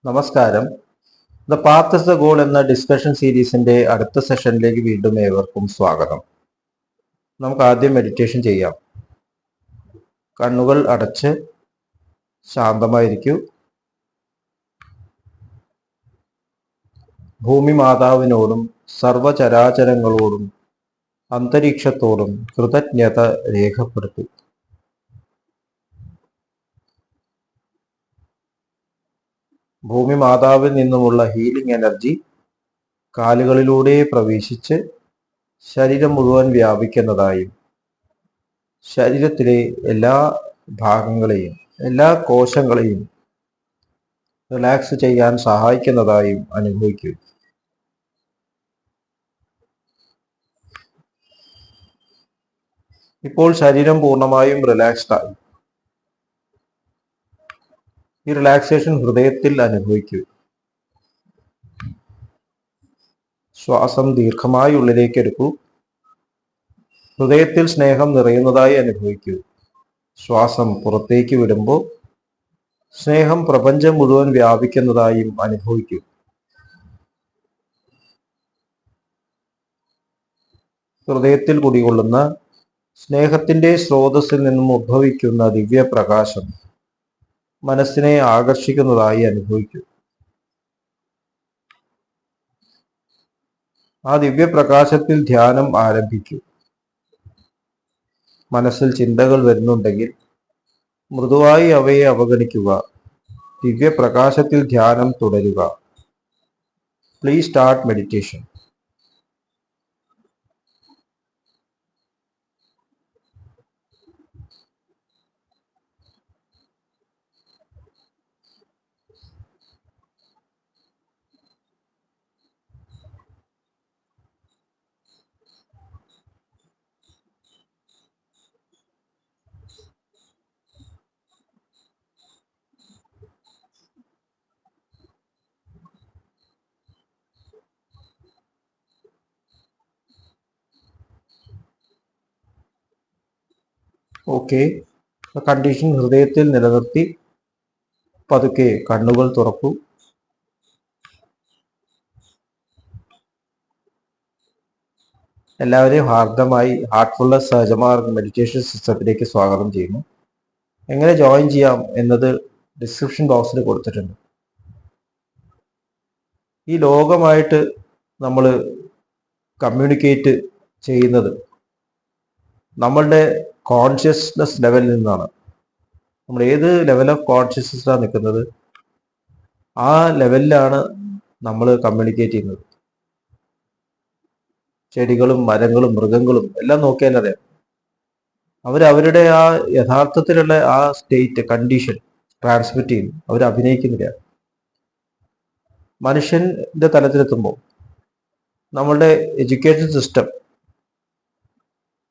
നമസ്കാരം. The path is the goal എന്ന discussion സീരീസിന്റെ അടുത്ത സെഷനിലേക്ക് വീണ്ടും ഏവർക്കും സ്വാഗതം. നമുക്ക് ആദ്യം മെഡിറ്റേഷൻ ചെയ്യാം. കണ്ണുകൾ അടച്ച് ശാന്തമായിരിക്കൂ. ഭൂമി മാതാവിനോടും സർവചരാചരങ്ങളോടും അന്തരീക്ഷത്തോടും കൃതജ്ഞത രേഖപ്പെടുത്തൂ. ഭൂമി മാതാവിൽ നിന്നുമുള്ള ഹീലിംഗ് എനർജി കാലുകളിലൂടെ പ്രവേശിച്ച് ശരീരം മുഴുവൻ വ്യാപിക്കുന്നതായും ശരീരത്തിലെ എല്ലാ ഭാഗങ്ങളെയും എല്ലാ കോശങ്ങളെയും റിലാക്സ് ചെയ്യാൻ സഹായിക്കുന്നതായും അനുഭവിക്കൂ. ഇപ്പോൾ ശരീരം പൂർണ്ണമായും റിലാക്സ്ഡ് ആയി. ഈ റിലാക്സേഷൻ ഹൃദയത്തിൽ അനുഭവിക്കൂ. ശ്വാസം ദീർഘമായി ഉള്ളിലേക്ക് എടുക്കൂ. ഹൃദയത്തിൽ സ്നേഹം നിറയുന്നതായി അനുഭവിക്കൂ. ശ്വാസം പുറത്തേക്ക് വിടുമ്പോൾ സ്നേഹം പ്രപഞ്ചം മുഴുവൻ വ്യാപിക്കുന്നതായും അനുഭവിക്കൂ. ഹൃദയത്തിൽ കുടികൊള്ളുന്ന സ്നേഹത്തിന്റെ സ്രോതസ്സിൽ നിന്നും ഉദ്ഭവിക്കുന്ന ദിവ്യപ്രകാശം മനസ്സിനെ ആകർഷിക്കുന്നതായി അനുഭവിക്കൂ. ആ ദിവ്യപ്രകാശത്തിൽ ധ്യാനം ആരംഭിക്കൂ. മനസ്സിൽ ചിന്തകൾ വരുന്നുണ്ടെങ്കിൽ മൃദുവായി അവയെ അവഗണിക്കുക. ദിവ്യപ്രകാശത്തിൽ ധ്യാനം തുടരുക. Please start meditation. Okay, condition ഹൃദയത്തിൽ നിലനിർത്തി പതുക്കെ കണ്ണുകൾ തുറക്കൂ. എല്ലാവരെയും ഹാർദമായി ഹാർട്ട്ഫുൾനെസ് സഹജമാർഗ മെഡിറ്റേഷൻ സിസ്റ്റത്തിലേക്ക് സ്വാഗതം ചെയ്യുന്നു. എങ്ങനെ ജോയിൻ ചെയ്യാം എന്നത് ഡിസ്ക്രിപ്ഷൻ ബോക്സിൽ കൊടുത്തിട്ടുണ്ട്. ഈ ലോകമായിട്ട് നമ്മൾ കമ്മ്യൂണിക്കേറ്റ് ചെയ്യുന്നത് നമ്മളുടെ കോൺഷ്യസ്നെസ് ലെവലിൽ നിന്നാണ്. നമ്മൾ ഏത് ലെവൽ ഓഫ് കോൺഷ്യസ്നെസ്സാണ് നിൽക്കുന്നത്, ആ ലെവലിലാണ് നമ്മൾ കമ്മ്യൂണിക്കേറ്റ് ചെയ്യുന്നത്. ചെടികളും മരങ്ങളും മൃഗങ്ങളും എല്ലാം നോക്കിയാൽ അറിയാം, അവരവരുടെ ആ യഥാർത്ഥത്തിലുള്ള ആ സ്റ്റേറ്റ് കണ്ടീഷൻ ട്രാൻസ്മിറ്റ് ചെയ്യുന്നു. അവർ അഭിനയിക്കുന്നില്ല. മനുഷ്യന്റെ തലത്തിലെത്തുമ്പോൾ നമ്മളുടെ എഡ്യൂക്കേഷൻ സിസ്റ്റം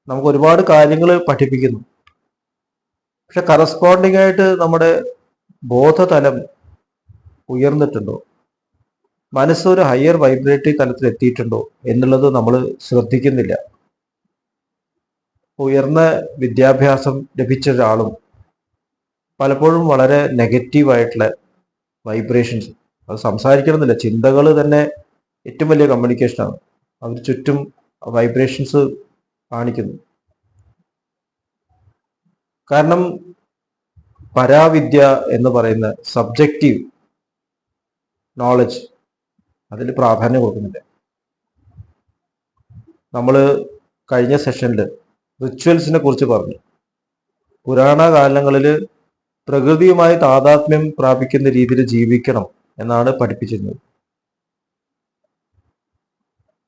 നമുക്ക് ഒരുപാട് കാര്യങ്ങൾ പഠിപ്പിക്കുന്നു. പക്ഷെ കറസ്പോണ്ടിങ് ആയിട്ട് നമ്മുടെ ബോധതലം ഉയർന്നിട്ടുണ്ടോ, മനസ്സൊരു ഹയർ വൈബ്രേറ്ററി തലത്തിൽ എത്തിയിട്ടുണ്ടോ എന്നുള്ളത് നമ്മൾ ശ്രദ്ധിക്കുന്നില്ല. ഉയർന്ന വിദ്യാഭ്യാസം ലഭിച്ച ഒരാളും പലപ്പോഴും വളരെ നെഗറ്റീവായിട്ടുള്ള വൈബ്രേഷൻസ്, അത് സംസാരിക്കണമെന്നില്ല, ചിന്തകൾ തന്നെ ഏറ്റവും വലിയ കമ്മ്യൂണിക്കേഷനാണ്. അവർ ചുറ്റും വൈബ്രേഷൻസ് കാണിക്കുന്നു. കാരണം പരാവിദ്യ എന്ന് പറയുന്ന സബ്ജക്റ്റീവ് നോളജ് അതിൽ പ്രാധാന്യം കൊടുക്കുന്നില്ല. നമ്മൾ കഴിഞ്ഞ സെഷനിൽ റിച്വൽസിനെ കുറിച്ച് പറഞ്ഞു. പുരാണ കാലങ്ങളിൽ പ്രകൃതിയുമായി താതാത്മ്യം പ്രാപിക്കുന്ന രീതിയിൽ ജീവിക്കണം എന്നാണ് പഠിപ്പിച്ചിരുന്നത്.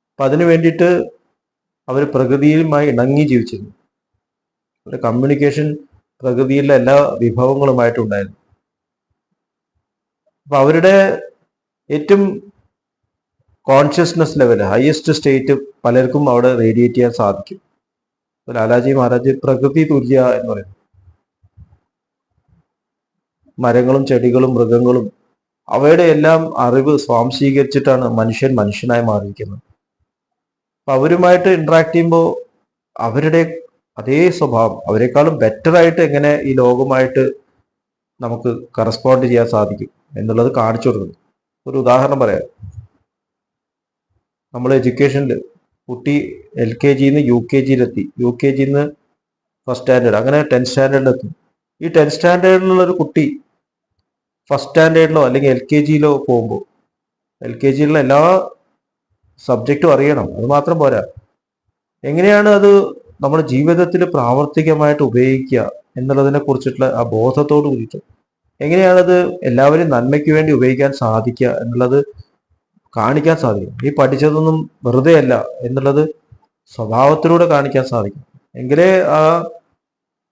അപ്പം അതിനു വേണ്ടിയിട്ട് അവർ പ്രകൃതിയുമായി ഇണങ്ങി ജീവിച്ചിരുന്നു. അവരുടെ കമ്മ്യൂണിക്കേഷൻ പ്രകൃതിയിലെ എല്ലാ വിഭവങ്ങളുമായിട്ടും ഉണ്ടായിരുന്നു. അപ്പൊ അവരുടെ ഏറ്റവും കോൺഷ്യസ്നെസ് ലെവൽ, ഹയസ്റ്റ് സ്റ്റേറ്റ് പലർക്കും അവിടെ റേഡിയേറ്റ് ചെയ്യാൻ സാധിക്കും. ലാലാജി മഹാരാജ് പ്രകൃതി തുല്യ എന്ന് പറയുന്നു. മരങ്ങളും ചെടികളും മൃഗങ്ങളും അവയുടെ എല്ലാം അറിവ് സ്വാംശീകരിച്ചിട്ടാണ് മനുഷ്യൻ മനുഷ്യനായി മാറിയിരിക്കുന്നത്. അപ്പൊ അവരുമായിട്ട് ഇന്ററാക്ട് ചെയ്യുമ്പോൾ അവരുടെ അതേ സ്വഭാവം, അവരെക്കാളും ബെറ്റർ ആയിട്ട് എങ്ങനെ ഈ ലോകമായിട്ട് നമുക്ക് കറസ്പോണ്ട് ചെയ്യാൻ സാധിക്കും എന്നുള്ളത് കാണിച്ചു കൊടുക്കുന്നു. ഒരു ഉദാഹരണം പറയാം. നമ്മൾ എഡ്യൂക്കേഷനിൽ കുട്ടി LKG-ന്ന് UKG-യിലെത്തി, UKG-ന്ന് ഫസ്റ്റ് സ്റ്റാൻഡേർഡ്, അങ്ങനെ 10th സ്റ്റാൻഡേർഡിലെത്തും. ഈ 10th സ്റ്റാൻഡേർഡിലുള്ള ഒരു കുട്ടി ഫസ്റ്റ് സ്റ്റാൻഡേർഡിലോ അല്ലെങ്കിൽ LKG-യിലോ പോകുമ്പോൾ LKG-യിലുള്ള എല്ലാ സബ്ജക്റ്റും അറിയണം. അത് മാത്രം പോരാ, എങ്ങനെയാണ് അത് നമ്മുടെ ജീവിതത്തിൽ പ്രാവർത്തികമായിട്ട് ഉപയോഗിക്കുക എന്നുള്ളതിനെ കുറിച്ചിട്ടുള്ള ആ ബോധത്തോട് കൂടിയിട്ട് എങ്ങനെയാണത് എല്ലാവരും നന്മയ്ക്ക് വേണ്ടി ഉപയോഗിക്കാൻ സാധിക്കുക എന്നുള്ളത് കാണിക്കാൻ സാധിക്കും. ഈ പഠിച്ചതൊന്നും വെറുതെ അല്ല എന്നുള്ളത് സ്വഭാവത്തിലൂടെ കാണിക്കാൻ സാധിക്കും. എങ്കിലേ ആ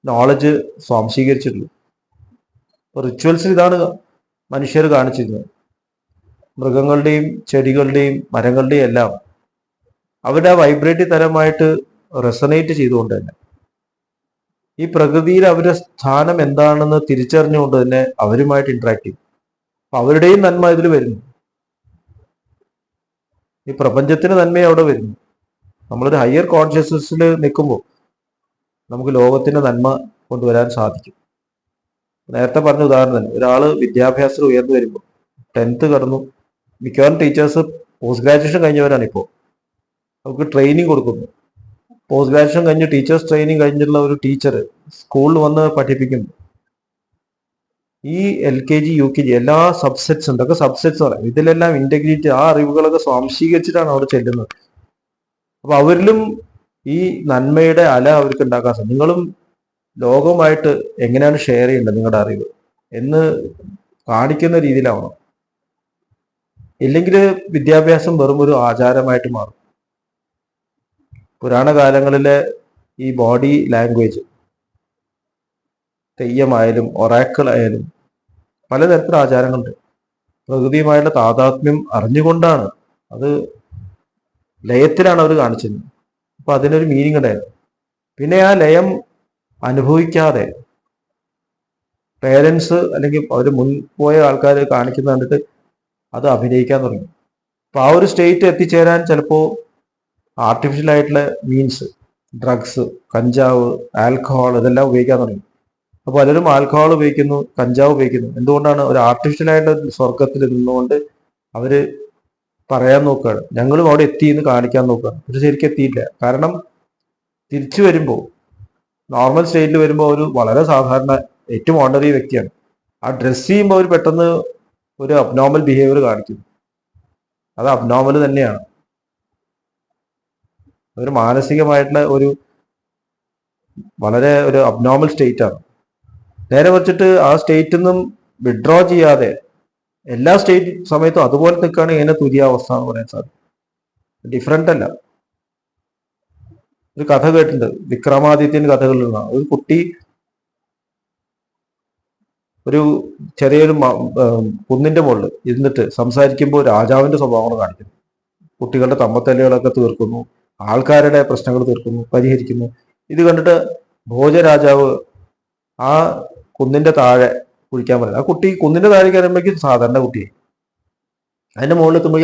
നോളജ് സ്വാംശീകരിച്ചിട്ടുള്ളൂ. ഇപ്പോൾ റിച്വൽസിൽ ഇതാണ് മനുഷ്യർ കാണിച്ചിരുന്നത്. മൃഗങ്ങളുടെയും ചെടികളുടെയും മരങ്ങളുടെയും എല്ലാം അവരുടെ ആ വൈബ്രേറ്റീവ് തരമായിട്ട് റെസനേറ്റ് ചെയ്തുകൊണ്ട് തന്നെ ഈ പ്രകൃതിയിൽ അവരുടെ സ്ഥാനം എന്താണെന്ന് തിരിച്ചറിഞ്ഞുകൊണ്ട് തന്നെ അവരുമായിട്ട് ഇന്ററാക്ട് ചെയ്യും. അപ്പൊ അവരുടെയും നന്മ ഇതിൽ വരുന്നു. ഈ പ്രപഞ്ചത്തിന് നന്മ അവിടെ വരുന്നു. നമ്മളൊരു ഹയർ കോൺഷ്യസ്നസ്സിൽ നിൽക്കുമ്പോൾ നമുക്ക് ലോകത്തിന്റെ നന്മ കൊണ്ടുവരാൻ സാധിക്കും. നേരത്തെ പറഞ്ഞ ഉദാഹരണം തന്നെ, ഒരാള് വിദ്യാഭ്യാസത്തിൽ ഉയർന്നു വരുമ്പോൾ 10th കടന്നു, മിക്കവാറും ടീച്ചേഴ്സ് പോസ്റ്റ് ഗ്രാജുവേഷൻ കഴിഞ്ഞവരാണ്. ഇപ്പോൾ അവർക്ക് ട്രെയിനിങ് കൊടുക്കുന്നു. പോസ്റ്റ് ഗ്രാജുവേഷൻ കഴിഞ്ഞ് ടീച്ചേഴ്സ് ട്രെയിനിങ് കഴിഞ്ഞിട്ടുള്ള ഒരു ടീച്ചർ സ്കൂളിൽ വന്ന് പഠിപ്പിക്കുന്നു. ഈ LKG UKG എല്ലാ സബ്സെറ്റ്സ് ഉണ്ട്, ഒക്കെ സബ്സെറ്റ്സ് പറയാം. ഇതിലെല്ലാം ഇന്റഗ്രിറ്റി, ആ അറിവുകളൊക്കെ സ്വാംശീകരിച്ചിട്ടാണ് അവിടെ ചെല്ലുന്നത്. അപ്പൊ അവരിലും ഈ നന്മയുടെ അല അവർക്ക് ഉണ്ടാക്കാൻ സാധിക്കും. നിങ്ങളും ലോകവുമായിട്ട് എങ്ങനെയാണ് ഷെയർ ചെയ്യേണ്ടത് നിങ്ങളുടെ അറിവ് എന്ന് കാണിക്കുന്ന രീതിയിലാവണം. ഇല്ലെങ്കിൽ വിദ്യാഭ്യാസം വെറും ഒരു ആചാരമായിട്ട് മാറും. പുരാണ കാലങ്ങളിലെ ഈ ബോഡി ലാംഗ്വേജ്, തെയ്യമായാലും ഒറാക്കിൾ ആയാലും പലതരത്തിലുള്ള ആചാരങ്ങളുണ്ട്. പ്രകൃതിയുമായുള്ള താതാത്മ്യം അറിഞ്ഞുകൊണ്ടാണ്, അത് ലയത്തിലാണ് അവർ കാണിച്ചത്. അപ്പൊ അതിനൊരു മീനിങ് ഉണ്ടായിരുന്നു. പിന്നെ ആ ലയം അനുഭവിക്കാതെ പേരൻസ് അല്ലെങ്കിൽ അവർ മുൻപോയ ആൾക്കാർ കാണിക്കുന്ന കണ്ടിട്ട് അത് അഭിനയിക്കാൻ തുടങ്ങി. അപ്പൊ ആ ഒരു സ്റ്റേറ്റ് എത്തിച്ചേരാൻ ചിലപ്പോൾ ആർട്ടിഫിഷ്യൽ ആയിട്ടുള്ള മീൻസ്, ഡ്രഗ്സ്, കഞ്ചാവ്, ആൽക്കഹോൾ ഇതെല്ലാം ഉപയോഗിക്കാൻ തുടങ്ങി. അപ്പൊ പലരും ആൽക്കഹോൾ ഉപയോഗിക്കുന്നു, കഞ്ചാവ് ഉപയോഗിക്കുന്നു. എന്തുകൊണ്ടാണ്? ഒരു ആർട്ടിഫിഷ്യൽ ആയിട്ടുള്ള സ്വർഗത്തിൽ നിന്നുകൊണ്ട് അവര് പറയാൻ നോക്കുകയാണ്, ഞങ്ങളും അവിടെ എത്തി എന്ന് കാണിക്കാൻ നോക്കുകയാണ്. ഇത് ശരിക്കും എത്തിയില്ല. കാരണം തിരിച്ചു വരുമ്പോൾ, നോർമൽ സ്റ്റേറ്റിൽ വരുമ്പോൾ ഒരു വളരെ സാധാരണ ഏറ്റവും ഓർഡിനറി വ്യക്തിയാണ്. ആ ഡ്രസ് ചെയ്യുമ്പോൾ അവർ പെട്ടെന്ന് ഒരു അബ്നോർമൽ ബിഹേവിയർ കാണിക്കും. അത് അബ്നോർമൽ തന്നെയാണ്. ഒരു മാനസികമായിട്ടുള്ള ഒരു വളരെ ഒരു അബ്നോർമൽ സ്റ്റേറ്റ് ആണ്. നേരെ വെച്ചിട്ട് ആ സ്റ്റേറ്റിൽ നിന്നും വിഡ്രോ ചെയ്യാതെ എല്ലാ സ്റ്റേറ്റ് സമയത്തും അതുപോലെ നിൽക്കുകയാണെങ്കിൽ അതിനെ തുര്യാവസ്ഥ എന്ന് പറയാൻ സാധിക്കും. ഡിഫറെന്റ് അല്ല. ഒരു കഥ കേട്ടിട്ടുണ്ട്, വിക്രമാദിത്യൻ കഥകളിൽ നിന്നാണ്. ഒരു കുട്ടി ഒരു ചെറിയൊരു കുന്നിന്റെ മുകളിൽ ഇരുന്നിട്ട് സംസാരിക്കുമ്പോൾ രാജാവിന്റെ സ്വഭാവങ്ങൾ കാണിക്കുന്നു. കുട്ടികളുടെ തമ്മത്തല്ലുകളൊക്കെ തീർക്കുന്നു, ആൾക്കാരുടെ പ്രശ്നങ്ങൾ തീർക്കുന്നു, പരിഹരിക്കുന്നു. ഇത് കണ്ടിട്ട് ഭോജരാജാവ് ആ കുന്നിന്റെ താഴെ കുഴിക്കാൻ പറയുന്നത്. ആ കുട്ടി കുന്നിന്റെ താഴെ കയറുമ്പോഴേക്കും സാധാരണ കുട്ടിയെ, അതിന്റെ മുകളിൽ എത്തുമ്പോൾ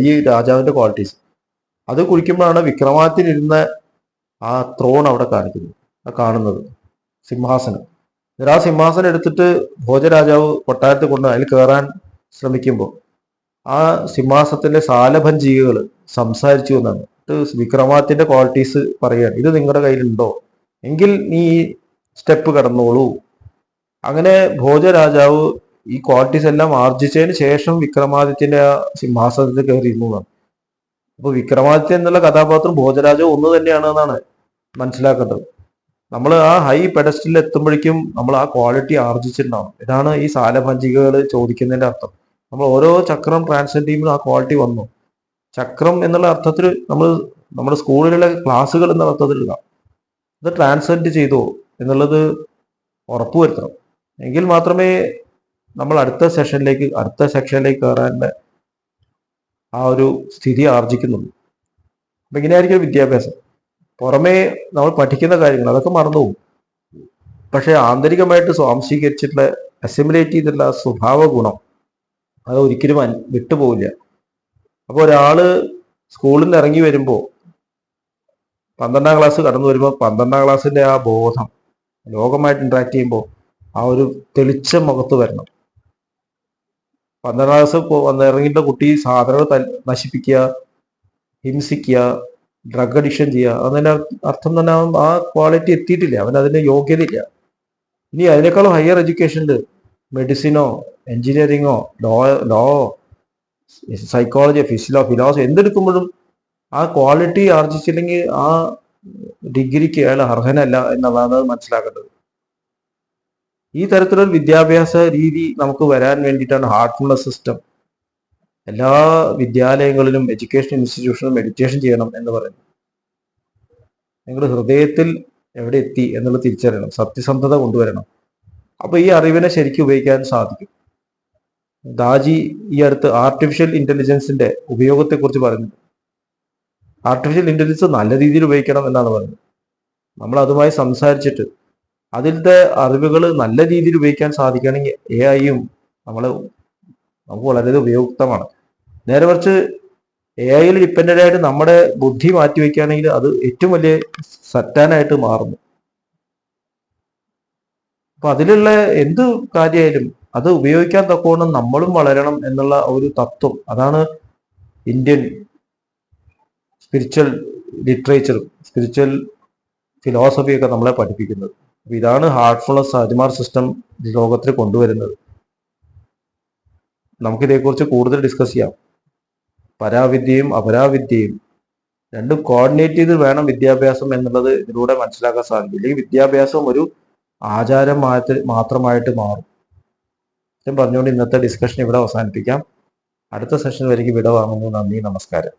ഈ രാജാവിന്റെ ക്വാളിറ്റീസ് അത് കുഴിക്കുമ്പോഴാണ് വിക്രമാദിത്യനിരുന്ന ആ ത്രോൺ അവിടെ കാണിക്കുന്നത്, ആ കാണുന്നത് സിംഹാസനം. ആ സിംഹാസനം എടുത്തിട്ട് ഭോജരാജാവ് കൊട്ടാരത്തിൽ കൊണ്ട് അതിൽ കയറാൻ ശ്രമിക്കുമ്പോൾ ആ സിംഹാസനത്തിന്റെ സാലഭഞ്ജീകൾ സംസാരിച്ചു എന്നാണ്. വിക്രമാദിത്യന്റെ ക്വാളിറ്റീസ് പറയുകയാണ്, ഇത് നിങ്ങളുടെ കയ്യിലുണ്ടോ എങ്കിൽ നീ സ്റ്റെപ്പ് കടന്നോളൂ. അങ്ങനെ ഭോജരാജാവ് ഈ ക്വാളിറ്റീസ് എല്ലാം ആർജിച്ചതിന് ശേഷം വിക്രമാദിത്യന്റെ ആ സിംഹാസനത്തിൽ കയറിയിരുന്നു എന്നാണ്. അപ്പൊ വിക്രമാദിത്യൻ എന്നുള്ള കഥാപാത്രം ഭോജരാജാവ് ഒന്ന് തന്നെയാണ് എന്നാണ് മനസ്സിലാക്കേണ്ടത്. നമ്മൾ ആ ഹൈ പെഡസ്റ്റിൽ എത്തുമ്പോഴേക്കും നമ്മൾ ആ ക്വാളിറ്റി ആർജിച്ചിട്ടുണ്ടാവും. ഇതാണ് ഈ സാലഭഞ്ജികകൾ ചോദിക്കുന്നതിന്റെ അർത്ഥം. നമ്മൾ ഓരോ ചക്രം ട്രാൻസ്ലേറ്റ് ചെയ്യുമ്പോൾ ആ ക്വാളിറ്റി വന്നു. ചക്രം എന്നുള്ള അർത്ഥത്തിൽ നമ്മൾ നമ്മുടെ സ്കൂളിലുള്ള ക്ലാസ്സുകൾ എന്ന അർത്ഥത്തിൽ എടുക്കാം. ഇത് ട്രാൻസ്ലേറ്റ് ചെയ്തോ എന്നുള്ളത് ഉറപ്പുവരുത്തണം. എങ്കിൽ മാത്രമേ നമ്മൾ അടുത്ത സെക്ഷനിലേക്ക് കയറാനുള്ള ആ ഒരു സ്ഥിതി ആർജിക്കുന്നുള്ളൂ. അപ്പൊ ഇങ്ങനെയായിരിക്കും വിദ്യാഭ്യാസം. പുറമേ നമ്മൾ പഠിക്കുന്ന കാര്യങ്ങൾ അതൊക്കെ മറന്നുപോകും. പക്ഷെ ആന്തരികമായിട്ട് സ്വാംശീകരിച്ചിട്ടുള്ള അസിമുലേറ്റ് ചെയ്തിട്ടുള്ള സ്വഭാവ ഗുണം അത് ഒരിക്കലും വിട്ടുപോകില്ല. അപ്പോൾ ഒരാള് സ്കൂളിൽ നിന്ന് ഇറങ്ങി വരുമ്പോൾ 12ാം ക്ലാസ് കടന്നു വരുമ്പോൾ 12ാം ക്ലാസ്സിന്റെ ആ ബോധം ലോകമായിട്ട് ഇന്ററാക്ട് ചെയ്യുമ്പോൾ ആ ഒരു തെളിച്ചം മുഖത്ത് വരണം. 12ാം ക്ലാസ് ഇറങ്ങിയിട്ട് കുട്ടി സാധനങ്ങൾ നശിപ്പിക്കുക, ഹിംസിക്കുക, ഡ്രഗ് അഡിക്ഷൻ ചെയ്യുക, അതിന്റെ അർത്ഥം തന്നെ ആ ക്വാളിറ്റി എത്തിയിട്ടില്ല, അവൻ അതിന് യോഗ്യതയില്ല. ഇനി അതിനേക്കാളും ഹയർ എഡ്യൂക്കേഷനിൽ മെഡിസിനോ എഞ്ചിനീയറിങ്ങോ ലോ സൈക്കോളജി ഫിലോസഫി എന്തെടുക്കുമ്പോഴും ആ ക്വാളിറ്റി ആർജിച്ചില്ലെങ്കിൽ ആ ഡിഗ്രിക്ക് അയാൾ അർഹനല്ല എന്നതാണ് മനസ്സിലാക്കേണ്ടത്. ഈ തരത്തിലൊരു വിദ്യാഭ്യാസ രീതി നമുക്ക് വരാൻ വേണ്ടിയിട്ടാണ് ഹാർട്ട്ഫുൾനെസ് സിസ്റ്റം. എല്ലാ വിദ്യാലയങ്ങളിലും എഡ്യൂക്കേഷൻ ഇൻസ്റ്റിറ്റ്യൂഷനും മെഡിറ്റേഷൻ ചെയ്യണം എന്ന് പറയുന്നത്. നിങ്ങൾ ഹൃദയത്തിൽ എവിടെ എത്തി എന്നുള്ളത് തിരിച്ചറിയണം, സത്യസന്ധത കൊണ്ടുവരണം. അപ്പൊ ഈ അറിവിനെ ശരിക്കും ഉപയോഗിക്കാൻ സാധിക്കും. ദാജി ഈ അടുത്ത് ആർട്ടിഫിഷ്യൽ ഇന്റലിജൻസിന്റെ ഉപയോഗത്തെക്കുറിച്ച് പറഞ്ഞു. ആർട്ടിഫിഷ്യൽ ഇന്റലിജൻസ് നല്ല രീതിയിൽ ഉപയോഗിക്കണം എന്നാണ് പറഞ്ഞത്. നമ്മൾ അതുമായി സംസാരിച്ചിട്ട് അതിലത്തെ അറിവുകൾ നല്ല രീതിയിൽ ഉപയോഗിക്കാൻ സാധിക്കുകയാണെങ്കിൽ AI നമുക്ക് വളരെ ഉപയുക്തമാണ്. നേരെ മറിച്ച് AI ഡിപ്പെൻഡൻ്റ് ആയിട്ട് നമ്മുടെ ബുദ്ധി മാറ്റിവെക്കുകയാണെങ്കിൽ അത് ഏറ്റവും വലിയ സറ്റാനായിട്ട് മാറുന്നു. അപ്പൊ അതിലുള്ള എന്ത് കാര്യമായാലും അത് ഉപയോഗിക്കാൻ തക്കവണ്ണം നമ്മളും വളരണം എന്നുള്ള ഒരു തത്വം, അതാണ് ഇന്ത്യൻ സ്പിരിച്വൽ ലിറ്ററേച്ചറും സ്പിരിച്വൽ ഫിലോസഫിയൊക്കെ നമ്മളെ പഠിപ്പിക്കുന്നത്. ഇതാണ് ഹാർട്ട്ഫുൾനെസ് അജ്മാർ സിസ്റ്റം ലോകത്തിൽ കൊണ്ടുവരുന്നത്. നമുക്കിതേക്കുറിച്ച് കൂടുതൽ ഡിസ്കസ് ചെയ്യാം. പരാവിദ്യയും അപരാവിദ്യയും രണ്ടും കോർഡിനേറ്റ് ചെയ്ത് വേണം വിദ്യാഭ്യാസം എന്നുള്ളത് ഇതിലൂടെ മനസ്സിലാക്കാൻ സാധിക്കും. ഇല്ലെങ്കിൽ വിദ്യാഭ്യാസം ഒരു ആചാരം മാത്രമായിട്ട് മാറും. പറഞ്ഞുകൊണ്ട് ഇന്നത്തെ ഡിസ്കഷൻ ഇവിടെ അവസാനിപ്പിക്കാം. അടുത്ത സെഷൻ വരെയ്ക്ക് വിട വാങ്ങുന്നു. നന്ദി, നമസ്കാരം.